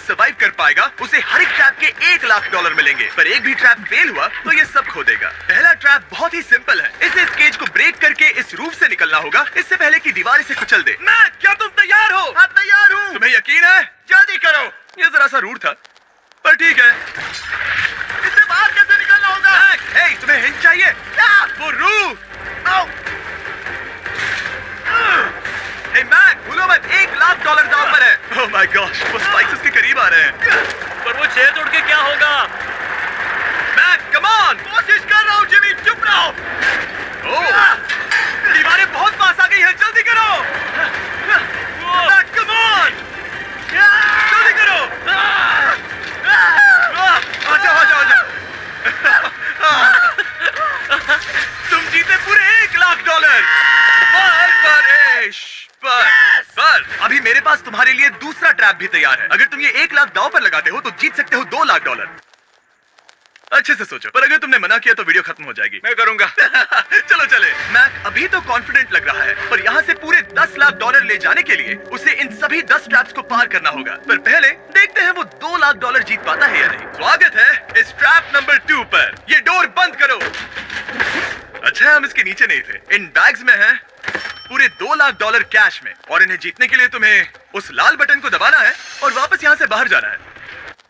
Survive कर पाएगा उसे हर एक ट्रैप के $1,00,000 मिलेंगे, पर एक भी ट्रैप फेल हुआ तो ये सब खो देगा। पहला ट्रैप बहुत ही सिंपल है, इसे इस केज को ब्रेक करके इस रूफ से निकलना होगा इससे पहले कि दीवार इसे कुचल दे। मैक, क्या तुम तैयार हो? हाँ, तैयार हूँ। तुम्हें यकीन है? जल्दी करो। ये जरा सा रूड था, पर ठीक है। इससे बाहर कैसे निकलना होगा? मैक, हे, तुम्हें हिंट चाहिए? वो रूफ। हे मैक, भूलो मत, $1,00,000 दांव पर है। ओह माय गॉश, वो स्पाइक्स उसके करीब आ रहे हैं। पर वो चेयर तोड़ के क्या होगा? मैक, कम ऑन, कोशिश कर रहा हूँ जिमी, चुप रहो। ओह, दीवारें बहुत पास आ गई हैं, जल्दी करो। मैक, कम ऑन, जल्दी करो। आजा। तुम जीते पूरे $1,00,000। पर अभी मेरे पास तुम्हारे लिए दूसरा ट्रैप भी तैयार है। अगर तुम ये $1,00,000 दांव पर लगाते हो तो जीत सकते हो $2,00,000। अच्छे से सोचो, पर अगर तुमने मना किया तो वीडियो खत्म हो जाएगी। मैं करूंगा। चलो चले। मैक अभी तो कॉन्फिडेंट लग रहा है, पर यहाँ से पूरे $10,00,000 ले जाने के लिए उसे इन सभी 10 ट्रैप्स को पार करना होगा। पर पहले देखते हैं वो $2,00,000 जीत पाता है या नहीं। स्वागत है इस ट्रैप नंबर 2 पर। ये डोर बंद करो। अच्छा, हम इसके नीचे नहीं थे। इन बैग्स में है पूरे $2,00,000 कैश में, और इन्हें जीतने के लिए तुम्हें उस लाल बटन को दबाना है और वापस यहाँ से बाहर जाना है।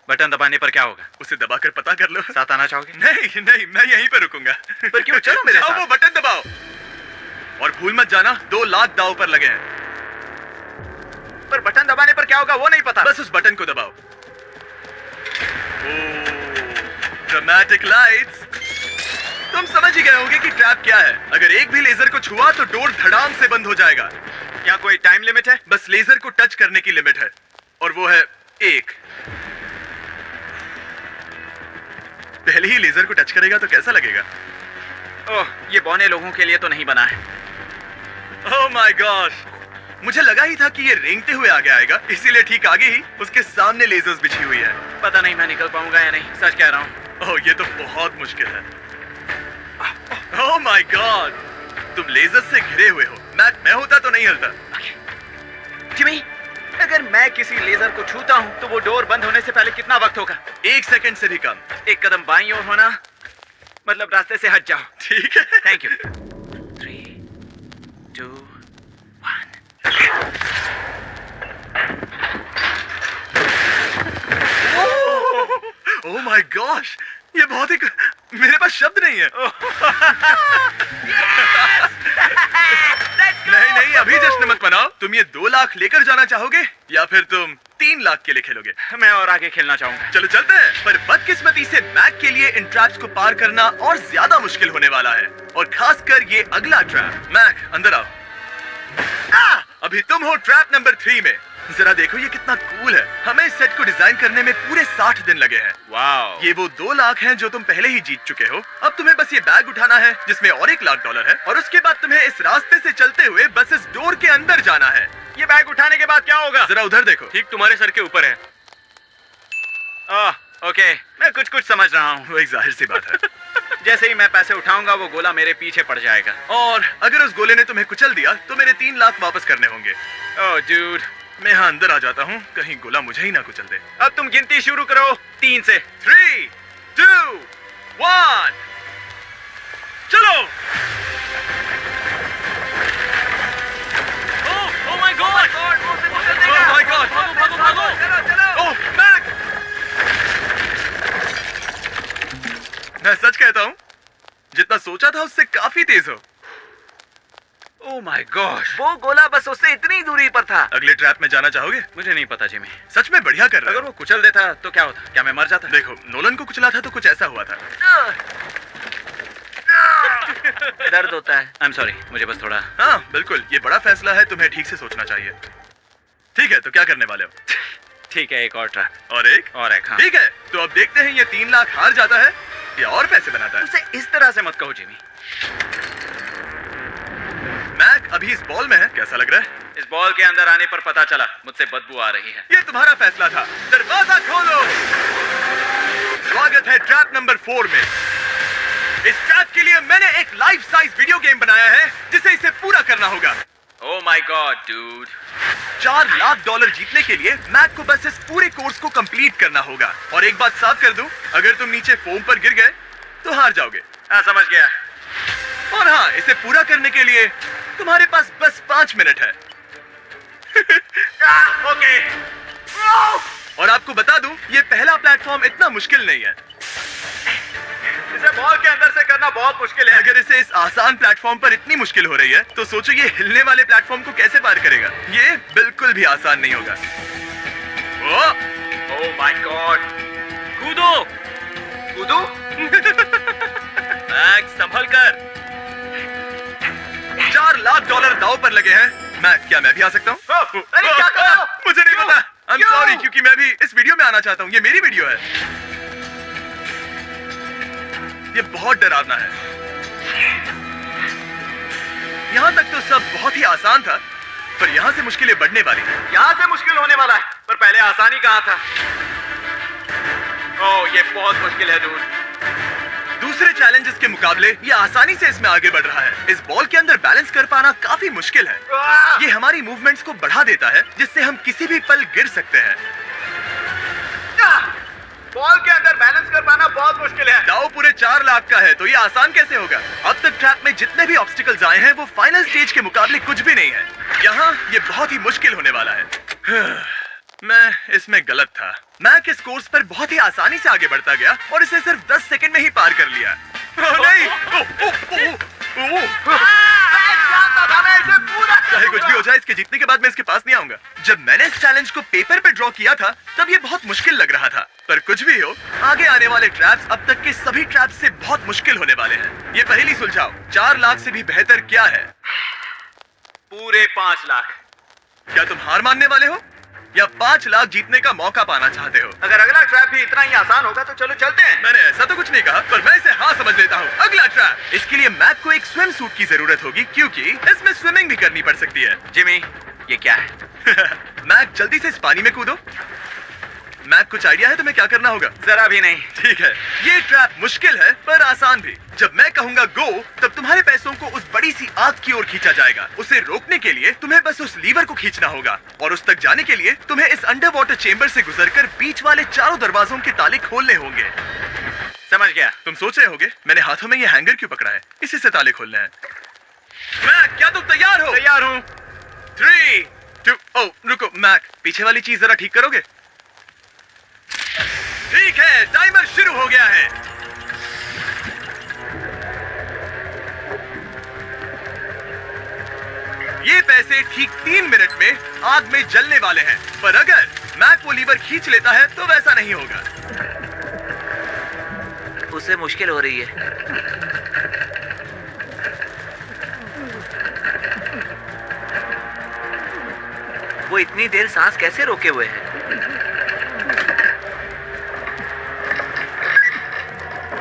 बटन दबाने पर क्या होगा? उसे दबाकर पता कर लो। साथ आना चाहोगे? नहीं, मैं यहीं पर रुकूंगा। पर क्यों? चलो मेरे साथ। वो बटन दबाओ और भूल मत जाना $2,00,000 दांव पर लगे हैं। पर बटन दबाने पर क्या होगा वो नहीं पता। बस उस बटन को दबाओ। Dramatic lights. तुम समझ ही गए होंगे कि ट्रैप क्या है। अगर एक भी लेजर को छुआ तो डोर धड़ाम से बंद हो जाएगा। क्या कोई टाइम लिमिट है? बस लेजर को टच करने की लिमिट है, और वो है 1। पहले ही लेजर को टच करेगा तो कैसा लगेगा? ओह, ये बौने लोगों के लिए तो नहीं बना है। ओह माय गॉश, मुझे लगा ही था कि ये रेंगते हुए आगे आएगा, इसीलिए ठीक आगे ही उसके सामने लेजर्स बिछी हुई है। पता नहीं मैं निकल पाऊंगा या नहीं, सच कह रहा हूँ। ओह, ये तो बहुत मुश्किल है। ओह माय गॉड, तुम लेजर से घिरे हुए हो। मैं होता तो नहीं हिलता। जिमी, अगर मैं किसी लेजर को छूता हूँ तो वो डोर बंद होने से पहले कितना वक्त होगा? 1 सेकंड से भी कम। एक कदम बाईं ओर होना, मतलब रास्ते से हट जाओ। ठीक है, thank you. 3, 2, 1। Oh my gosh, ये बहुत ही, मेरे पास शब्द नहीं है। नहीं, अभी जश्न मत मनाओ। तुम ये 2,00,000 लेकर जाना चाहोगे या फिर तुम 3,00,000 के लिए खेलोगे? मैं और आगे खेलना चाहूंगा। चलो चलते हैं। पर बदकिस्मती से मैक के लिए इन ट्रैप्स को पार करना और ज्यादा मुश्किल होने वाला है, और खासकर ये अगला ट्रैप। मैक, अंदर आओ। अभी तुम हो ट्रैप नंबर 3 में। जरा देखो ये कितना कूल है। हमें इस सेट को डिजाइन करने में पूरे 60 दिन लगे हैं। वाओ। ये वो 2,00,000 हैं जो तुम पहले ही जीत चुके हो। अब तुम्हें बस ये बैग उठाना है जिसमें और $1,00,000 है, और उसके बाद तुम्हें इस रास्ते से चलते हुए बस इस डोर के अंदर जाना है। ये बैग उठाने के बाद क्या होगा? जरा उधर देखो। ठीक तुम्हारे सर के ऊपर है। ओके, मैं कुछ समझ रहा हूँ। वो एक जाहिर सी बात है। जैसे ही मैं पैसे उठाऊंगा वो गोला मेरे पीछे पड़ जाएगा, और अगर उस गोले ने तुम्हें कुचल दिया तो मेरे 3,00,000 वापस करने होंगे। ओह डूड, मैं यहाँ अंदर आ जाता हूँ, कहीं गोला मुझे ही ना कुचल दे। अब तुम गिनती शुरू करो 3 से। 3, 2, 1, चलो। Oh my God, oh my God, भागो। ओह मैक, मैं सच कहता हूँ, जितना सोचा था उससे काफी तेज हो। ओह माय गॉश, वो गोला बस उससे इतनी दूरी पर था। अगले ट्रैप में जाना चाहोगे? मुझे नहीं पता जिमी। सच में बढ़िया कर रहे हो। अगर वो कुचल देता तो क्या होता? क्या मैं मर जाता? देखो, नोलन को कुचला था तो कुछ ऐसा हुआ था। दर्द होता है। आई एम सॉरी, मुझे बस थोड़ा। हाँ बिल्कुल, ये बड़ा फैसला है, तुम्हें ठीक से सोचना चाहिए। ठीक है, तो क्या करने वाले हो? ठीक है, एक और ट्रैप। और एक? और एक, हाँ। ठीक है, तो अब देखते हैं ये 3,00,000 हार जाता है या और पैसे बनाता है। उसे इस तरह से मत कहो जिमी। मैक अभी इस बॉल में है, कैसा लग रहा है? इस बॉल के अंदर आने पर पता चला मुझसे बदबू आ रही है। ये तुम्हारा फैसला था, दरवाजा खोलो। स्वागत है ट्रैप नंबर 4 में। इस ट्रैप के लिए मैंने एक लाइफ साइज वीडियो गेम बनाया है जिसे इसे पूरा करना होगा। Oh my God dude. $4 lakh जीतने के लिए मैक को बस इस पूरे कोर्स को कंप्लीट करना होगा। और एक बात साफ कर दूं, अगर तुम नीचे फोम पर गिर गए तो हार जाओगे। हाँ, समझ गया। और हाँ, इसे पूरा करने के लिए तुम्हारे पास बस 5 मिनट है। ओके। और आपको बता दूं, ये पहला प्लेटफॉर्म इतना मुश्किल नहीं है। इसे बॉल के अंदर से करना बहुत मुश्किल है। अगर इसे इस आसान प्लेटफॉर्म पर इतनी मुश्किल हो रही है, तो सोचो ये हिलने वाले प्लेटफॉर्म को कैसे पार करेगा। ये बिल्कुल भी आसान नहीं होगा। Oh my God. कूदो। कूदो? मैक संभल कर। $4 लाख दांव पर लगे हैं। मैक, क्या मैं भी आ सकता हूँ? अरे क्या कर रहे हो? मुझे नहीं पता। I'm क्यों? sorry, क्योंकि मैं भी इस वीडियो में आना चाहता हूँ। ये मेरी वीडियो है। ये बहुत डरावना है। यहाँ तक तो सब बहुत ही आसान था, पर यहाँ से मुश्किलें बढ़ने वाली हैं। यहाँ से मुश्किल होने वाला है, पर पहले आसानी कहाँ था? ओह, ये बहुत मुश्किल है दूर। दूसरे चैलेंजेस के मुकाबले ये आसानी से इसमें आगे बढ़ रहा है। इस बॉल के अंदर बैलेंस कर पाना काफी मुश्किल है। ये हमारी मूवमेंट्स को बढ़ा देता है, जिससे हम किसी भी पल गिर सकते हैं। बॉल के अंदर बैलेंस कर पाना बहुत मुश्किल है। दाव पूरे 4 लाख का है, तो ये आसान कैसे होगा? अब तक ट्रैक में जितने भी ऑब्स्टिकल्स आए हैं, वो फाइनल स्टेज के मुकाबले कुछ भी नहीं है। यहाँ ये बहुत ही मुश्किल होने वाला है। मैं इसमें गलत था। मैक इस कोर्स पर बहुत ही आसानी से आगे बढ़ता गया और इसे सिर्फ 10 सेकंड में ही पार कर लिया। नहीं! चाहे कुछ भी हो जाए, इसके जीतने के बाद मैं इसके पास नहीं आऊंगा। जब मैंने इस चैलेंज को पेपर पे ड्रॉ किया था, तब ये बहुत मुश्किल लग रहा था। पर कुछ भी हो, आगे आने वाले ट्रैप्स अब तक के सभी ट्रैप्स से बहुत मुश्किल होने वाले हैं। ये पहली सुलझाओ, 4 लाख से भी बेहतर क्या है? पूरे 5 लाख। क्या तुम हार मानने वाले हो या 5 लाख जीतने का मौका पाना चाहते हो? अगर अगला ट्रैप भी इतना ही आसान होगा तो चलो चलते हैं। मैंने ऐसा तो कुछ नहीं कहा, पर मैं इसे हाँ समझ लेता हूँ। अगला ट्रैप। इसके लिए मैक को एक स्विम सूट की जरूरत होगी, क्योंकि इसमें स्विमिंग भी करनी पड़ सकती है। जिमी, ये क्या है? मैक, जल्दी से इस पानी में कूदो। मैक, कुछ आइडिया है तुम्हें क्या करना होगा? जरा भी नहीं। ठीक है, ये ट्रैप मुश्किल है पर आसान भी। जब मैं कहूंगा गो, तब तुम्हारे पैसों को उस बड़ी सी आग की ओर खींचा जाएगा। उसे रोकने के लिए तुम्हें बस उस लीवर को खींचना होगा, और उस तक जाने के लिए तुम्हें इस अंडर वाटर चेम्बर से गुजरकर बीच वाले चारों दरवाजों के ताले खोलने होंगे। समझ गया। तुम सोच रहे होगे मैंने हाथों में ये हैंगर क्यों पकड़ा है? इसी से ताले खोलने हैं। मैक, क्या तुम तैयार हो? तैयार हूँ। 3, 2, ओह रुको मैक, पीछे वाली चीज जरा ठीक करोगे? ठीक है, टाइमर शुरू हो गया है। ये पैसे ठीक 3 मिनट में आग में जलने वाले हैं, पर अगर मैक वो लीवर खींच लेता है तो वैसा नहीं होगा। उसे मुश्किल हो रही है। वो इतनी देर सांस कैसे रोके हुए है?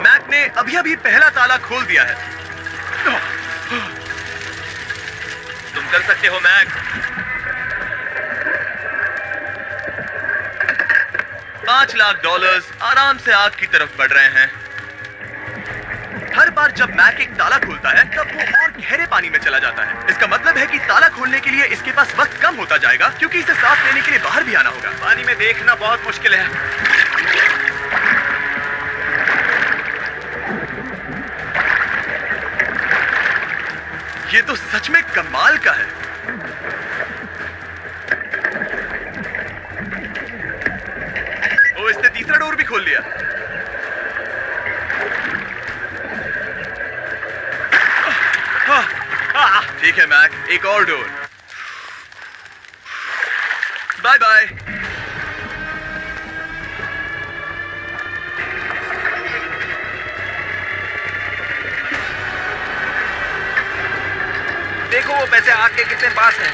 मैक ने अभी पहला ताला खोल दिया है। तुम कर सकते हो मैक। 5 लाख डॉलर्स आराम से आग की तरफ बढ़ रहे हैं। हर बार जब मैक एक ताला खोलता है, तब वो और गहरे पानी में चला जाता है। इसका मतलब है कि ताला खोलने के लिए इसके पास वक्त कम होता जाएगा, क्योंकि इसे सांस लेने के लिए बाहर भी आना होगा। पानी में देखना बहुत मुश्किल है। ये तो सच में कमाल का है। ओ, इसने तीसरा डोर भी खोल लिया। ठीक है मैक, एक और डोर। Bye bye. देखो वो पैसे आग के कितने पास हैं।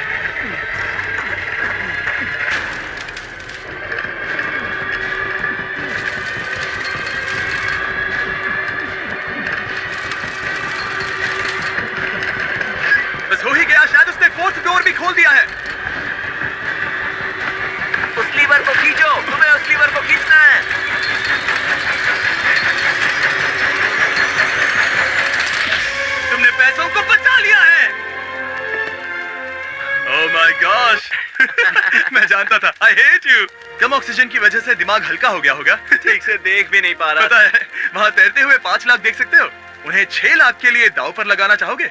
बस हो ही गया, शायद उसने 4th डोर भी खोल दिया है। उस लीवर को खींचो, तुम्हें उस लीवर को खींचना है। तुमने पैसों को बचा लिया है। जानता था। I hate you. Come oxygen की वजह से दिमाग हल्का हो गया होगा। ठीक से देख भी नहीं पा रहा। पता है, वहाँ तैरते हुए 5 लाख देख सकते हो, उन्हें 6 लाख के लिए दांव पर लगाना चाहोगे?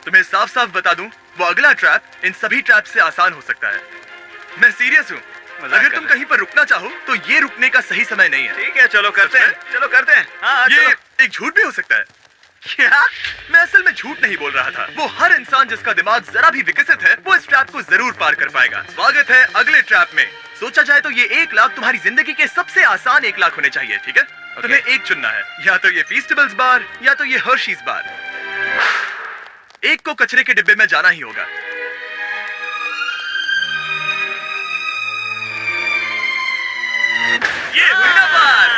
तुम्हें साफ साफ बता दूं, वो अगला ट्रैप इन सभी ट्रैप से आसान हो सकता है। मैं सीरियस हूँ। अगर तुम कहीं पर रुकना चाहो तो ये रुकने का सही समय नहीं है। ठीक है, चलो करते हैं, चलो करते हैं। हाँ, ये चलो। एक झूठ भी हो सकता है। क्या? मैं असल में झूठ नहीं बोल रहा था। वो हर इंसान जिसका दिमाग जरा भी विकसित है, वो इस ट्रैप को जरूर पार कर पाएगा। स्वागत है अगले ट्रैप में। सोचा जाए तो ये 1 लाख तुम्हारी जिंदगी के सबसे आसान 1 लाख होने चाहिए, ठीक है? तुम्हें एक चुनना है, या तो ये फीस्टेबल्स बार या तो ये हर्शीज बार। एक को कचरे के डिब्बे में जाना ही होगा। ये हुई ना बात।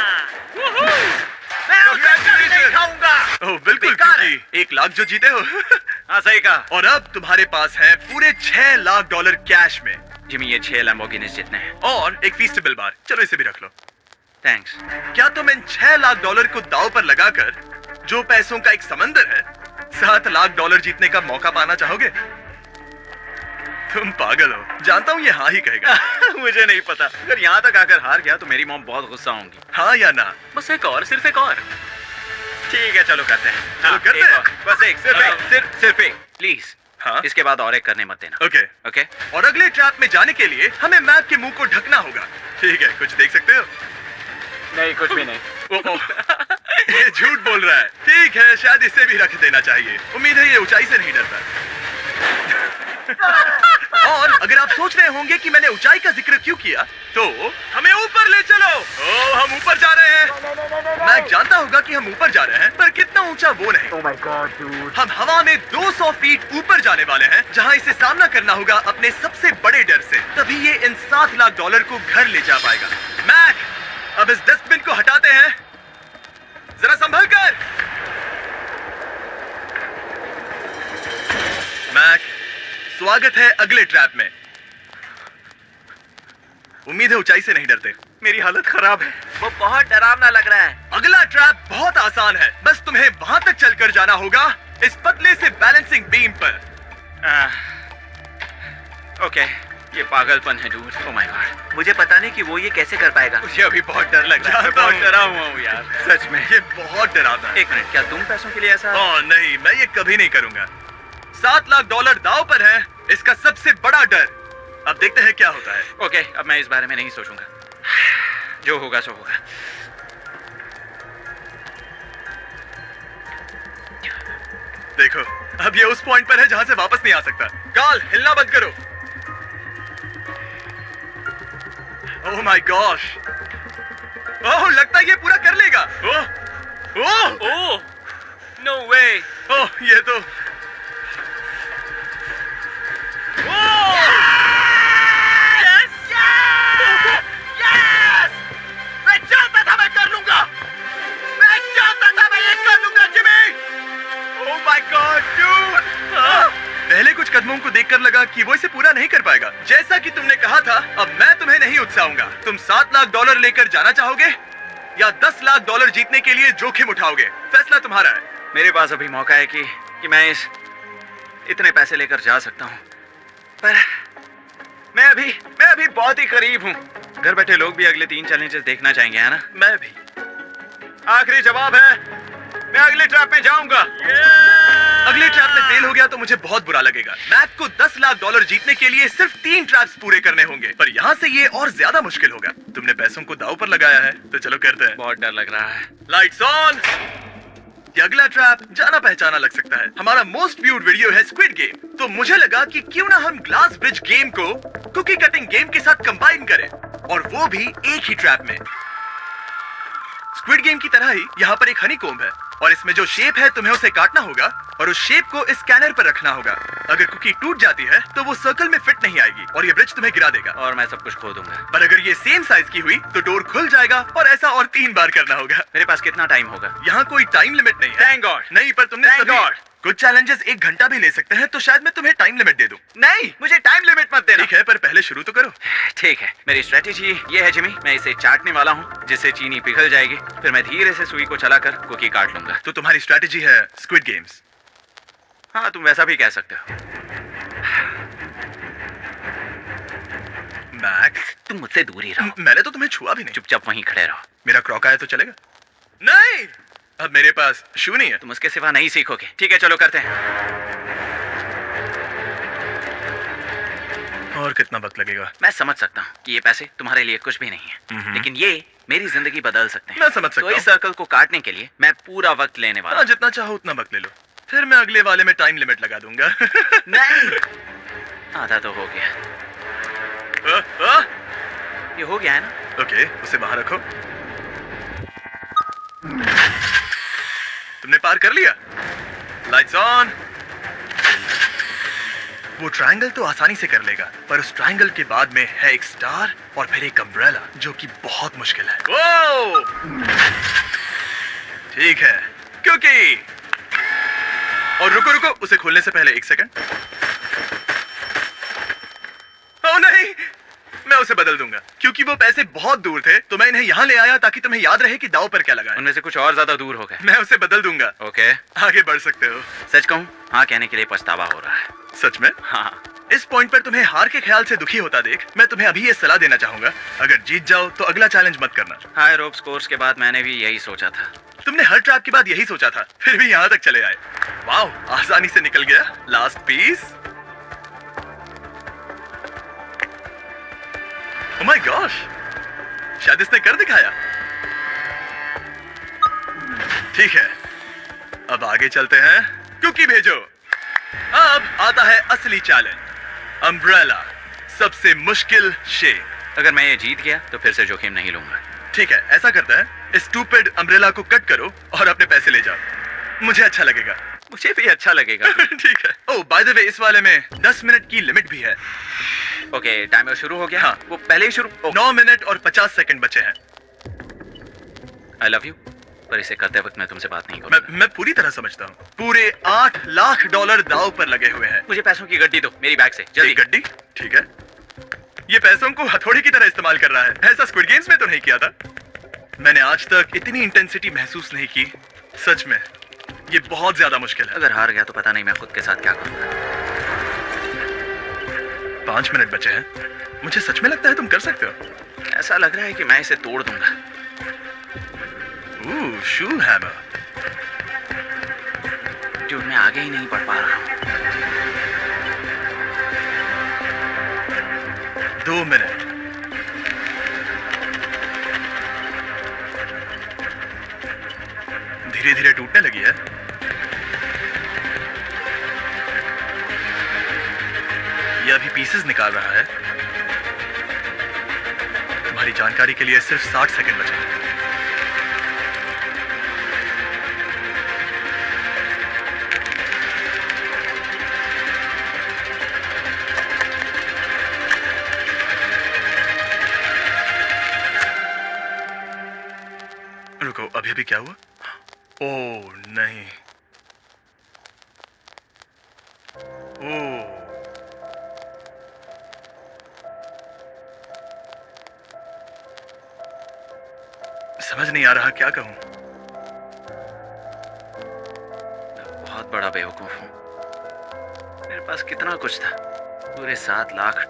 नहीं खाऊंगा। ओह बिल्कुल, बेकार है। क्योंकि 1 लाख जो जीते हो। हाँ, सही कहा। और अब तुम्हारे पास है पूरे 6 लाख डॉलर कैश में, जिमी, ये 6 लैम्बोर्गिनीज जितने हैं। और एक फीस्टेबल बार। चलो इसे भी रख लो। थैंक्स। क्या तुम इन 6 लाख डॉलर को दांव पर लगाकर, जो पैसों का एक समंदर है, 7 लाख डॉलर जीतने का मौका पाना चाहोगे? तुम पागल हो, जानता हूँ ये हाँ ही कहेगा। मुझे नहीं पता। अगर यहाँ तक आकर हार गया तो मेरी मॉम बहुत गुस्सा होंगी। हाँ या ना? बस एक और, सिर्फ एक और। ठीक है, चलो करते हैं। चलो करते हैं। बस एक, सिर्फ एक, प्लीज। हाँ? इसके बाद और एक करने मत देना। ओके। ओके? और अगले ट्रैप में जाने के लिए हमें मैप के मुंह को ढकना होगा। ठीक है, कुछ देख सकते हो? नहीं, कुछ भी नहीं। ये झूठ बोल रहा है। ठीक है, शायद इसे भी रख देना चाहिए। उम्मीद है ये ऊंचाई से नहीं डरता। और अगर आप सोच रहे होंगे कि मैंने ऊंचाई का जिक्र क्यों किया, तो हमें ऊपर ले चलो। ओह, हम ऊपर जा रहे हैं। मैं जानता होगा कि हम ऊपर जा रहे हैं, पर कितना ऊंचा वो नहीं। Oh my God, dude. हम हवा में 200 फीट ऊपर जाने वाले हैं, जहां इसे सामना करना होगा अपने सबसे बड़े डर से। तभी ये इन 7 लाख डॉलर को घर ले जा पाएगा। मैक, अब इस डस्टबिन को हटाते हैं। जरा संभल कर। मैक, स्वागत है अगले ट्रैप में। उम्मीद है ऊंचाई से नहीं डरते। मेरी हालत खराब है। वो बहुत डरावना लग रहा है। अगला ट्रैप बहुत आसान है, बस तुम्हें वहां तक चलकर जाना होगा, इस पतले से बैलेंसिंग बीम पर। ओके, ये पागलपन है डूड। ओह माय गॉड, मुझे पता नहीं कि वो ये कैसे कर पाएगा। मुझे अभी बहुत डर लग रहा है। बहुत डरा हुआ हूँ यार, सच में। ये बहुत डरावना है। एक मिनट, क्या तुम पैसों के लिए ऐसा? ओह नहीं, मैं ये कभी नहीं करूंगा। 7 लाख डॉलर दांव पर है, इसका सबसे बड़ा डर। अब देखते हैं क्या होता है। ओके, अब मैं इस बारे में नहीं सोचूंगा। जो होगा सो होगा। देखो, अब ये उस पॉइंट पर है जहां से वापस नहीं आ सकता। कार्ल, हिलना बंद करो। ओह माय गॉश। ओह, लगता है ये पूरा कर लेगा। ओह ओह ओह, नो वे। ओह, ये तो मैं जानता था मैं कर लूंगा। मैं जानता था मैं ये कर लूंगा, Jimmy. Oh my God, dude. पहले कुछ कदमों को देखकर लगा कि वो इसे पूरा नहीं कर पाएगा। जैसा कि तुमने कहा था, अब मैं तुम्हें नहीं उकसाऊंगा। तुम 7 लाख डॉलर लेकर जाना चाहोगे या 10 लाख डॉलर जीतने के लिए जोखिम उठाओगे? फैसला तुम्हारा है। मेरे पास अभी मौका है कि मैं इतने पैसे लेकर जा सकता हूँ, पर मैं अभी बहुत ही करीब हूँ। घर बैठे लोग भी अगले 3 चैलेंजेस देखना चाहेंगे, है ना? मैं भी। आखिरी जवाब है, मैं अगले ट्रैप में जाऊंगा। अगले ट्रैप में फेल हो गया तो मुझे बहुत बुरा लगेगा। मैक को 10 लाख डॉलर जीतने के लिए सिर्फ 3 ट्रैप्स पूरे करने होंगे, पर यहाँ से ये और ज्यादा मुश्किल होगा। तुमने पैसों को दांव पर लगाया है, तो चलो करते हैं। बहुत डर लग रहा है। Lights on. ये अगला ट्रैप जाना पहचाना लग सकता है। हमारा मोस्ट व्यूड वीडियो है स्क्विड गेम, तो मुझे लगा कि क्यों ना हम ग्लास ब्रिज गेम को कुकी कटिंग गेम के साथ कंबाइन करें, और वो भी एक ही ट्रैप में। स्क्विड गेम की तरह ही यहाँ पर एक हनीकॉम्ब है, और इसमें जो शेप है तुम्हें उसे काटना होगा और उस शेप को इस स्कैनर पर रखना होगा। अगर कुकी टूट जाती है तो वो सर्कल में फिट नहीं आएगी और ये ब्रिज तुम्हें गिरा देगा, और मैं सब कुछ खो दूंगा। पर अगर ये सेम साइज की हुई तो डोर खुल जाएगा, और ऐसा और 3 बार करना होगा। मेरे पास कितना टाइम होगा? यहाँ कोई टाइम लिमिट नहीं है। Thank God. नहीं, पर तुमने Thank सभी God. कुछ चैलेंजेस 1 घंटा भी ले सकते हैं, तो शायद मैं तुम्हें टाइम लिमिट दे दूं। नहीं, मुझे टाइम लिमिट मत देना। ठीक है, पर पहले शुरू तो करो। ठीक है, मेरी स्ट्रेटेजी ये है जिमी, मैं इसे चाटने वाला हूँ जिससे चीनी पिघल जाएगी, फिर मैं धीरे से सुई को चलाकर कुकी काट लूंगा। तो तुम्हारी स्ट्रेटेजी है स्क्विड गेम्स। हाँ, तुम वैसा भी कह सकते हो। मैक्स, तुम मुझसे दूर ही रहो। मैंने तो तुम्हें छुआ भी नहीं। चुपचाप वहीं खड़े रहो। मेरा क्रॉका है तो चलेगा? नहीं, अब मेरे पास शू नहीं है। तुम उसके सिवा नहीं सीखोगे। ठीक है, चलो करते हैं। और कितना वक्त लगेगा? मैं समझ सकता हूँ कि ये पैसे तुम्हारे लिए कुछ भी नहीं है, लेकिन ये मेरी जिंदगी बदल सकते हैं। मैं समझ सकता तो हूँ। इस सर्कल को काटने के लिए मैं पूरा वक्त लेने वाला हूँ। जितना चाहो उतना वक्त ले लो, फिर मैं अगले वाले में टाइम लिमिट लगा दूंगा। नहीं, आधा तो हो गया। ये हो गया है ना? ओके, उसे बाहर रखो। तुमने पार कर लिया। Lights on. वो ट्रायंगल तो आसानी से कर लेगा, पर उस ट्रायंगल के बाद में है एक स्टार और फिर एक अम्ब्रेला, जो कि बहुत मुश्किल है। ओ! ठीक है, क्योंकि और रुको रुको, उसे खोलने से पहले 1 सेकंड। ओ नहीं, मैं उसे बदल दूंगा, क्योंकि वो पैसे बहुत दूर थे, तो मैं इन्हें यहाँ ले आया ताकि तुम्हें याद रहे कि दाव पर क्या लगा है। उनमें से कुछ और ज्यादा दूर हो गए। मैं उसे बदल दूंगा। ओके, आगे बढ़ सकते हो। सच कहूँ, हाँ कहने के लिए पछतावा हो रहा है। सच में? हाँ। इस पॉइंट पर तुम्हें हार के ख्याल से दुखी होता देख, मैं तुम्हें अभी ये सलाह देना चाहूंगा, अगर जीत जाओ तो अगला चैलेंज मत करना। हाई रोप्स कोर्स के बाद मैंने भी यही सोचा था। तुमने हर ट्रैप के बाद यही सोचा था, फिर भी यहाँ तक चले आए। वाओ, आसानी से निकल गया। Last piece. Oh my gosh, शायद इसने कर दिखाया। ठीक है, अब आगे चलते हैं। कुकी भेजो। अब आता है असली चैलेंज, अम्ब्रेला, सबसे मुश्किल शेप। अगर मैं ये जीत गया तो फिर से जोखिम नहीं लूंगा। ठीक है, ऐसा करते हैं, इस स्टूपिड अम्ब्रेला को कट करो और अपने पैसे ले जाओ। मुझे अच्छा लगेगा। मुझे भी अच्छा लगेगा। ठीक है। ओह बाय द वे, इस वाले में 10 मिनट की लिमिट भी है। ओके, टाइमर शुरू हो गया। हाँ। वो पहले ही शुरू। 9 मिनट और 50 सेकंड बचे हैं। आई लव यू, पर इसे करते वक्त मैं तुमसे बात नहीं करूंगा। मैं पूरी तरह समझता हूँ। पूरे $8 लाख दांव पर लगे हुए हैं। मुझे पैसों की गड्डी दो मेरी बैग से, जल्दी। एक गड्डी? ठीक है। ये पैसों को हथौड़ी की तरह इस्तेमाल कर रहा है। ऐसा स्क्विड गेम्स में तो नहीं किया था। मैंने आज तक इतनी इंटेंसिटी महसूस नहीं की। सच में ये बहुत ज्यादा मुश्किल है। अगर हार गया तो पता नहीं मैं खुद के साथ क्या करूंगा। 5 मिनट बचे हैं। मुझे सच में लगता है तुम कर सकते हो। ऐसा लग रहा है कि मैं इसे तोड़ दूंगा। शू हैमर। जो मैं आगे ही नहीं बढ़ पा रहा हूँ। 2 मिनट। धीरे धीरे टूटने लगी है। ये अभी पीसेस निकाल रहा है। तुम्हारी जानकारी के लिए सिर्फ 60 सेकंड बचे हैं। रुको, अभी अभी क्या हुआ? ओह नहीं। ओह, समझ नहीं आ रहा क्या कहूं। बहुत बड़ा बेवकूफ हूँ। मेरे पास कितना कुछ था, पूरे $7 लाख।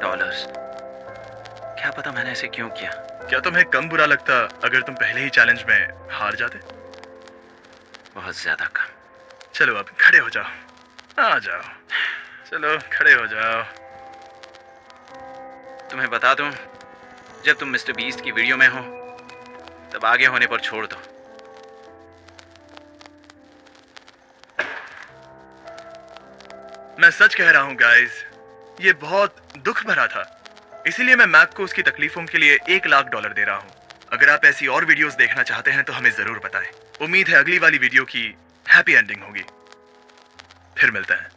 क्या पता मैंने ऐसे क्यों किया। क्या तुम्हें कम बुरा लगता अगर तुम पहले ही चैलेंज में हार जाते? बहुत ज्यादा कम। चलो अब खड़े हो जाओ। आ जाओ, चलो खड़े हो जाओ। तुम्हें बता दूं, जब तुम मिस्टर बीस्ट की वीडियो में हो तब आगे होने पर छोड़ दो। मैं सच कह रहा हूं गाइस, ये बहुत दुख भरा था। इसीलिए मैं मैक को उसकी तकलीफों के लिए $1 लाख दे रहा हूं। अगर आप ऐसी और वीडियोस देखना चाहते हैं तो हमें जरूर बताएं। उम्मीद है अगली वाली वीडियो की हैप्पी एंडिंग होगी। फिर मिलते हैं।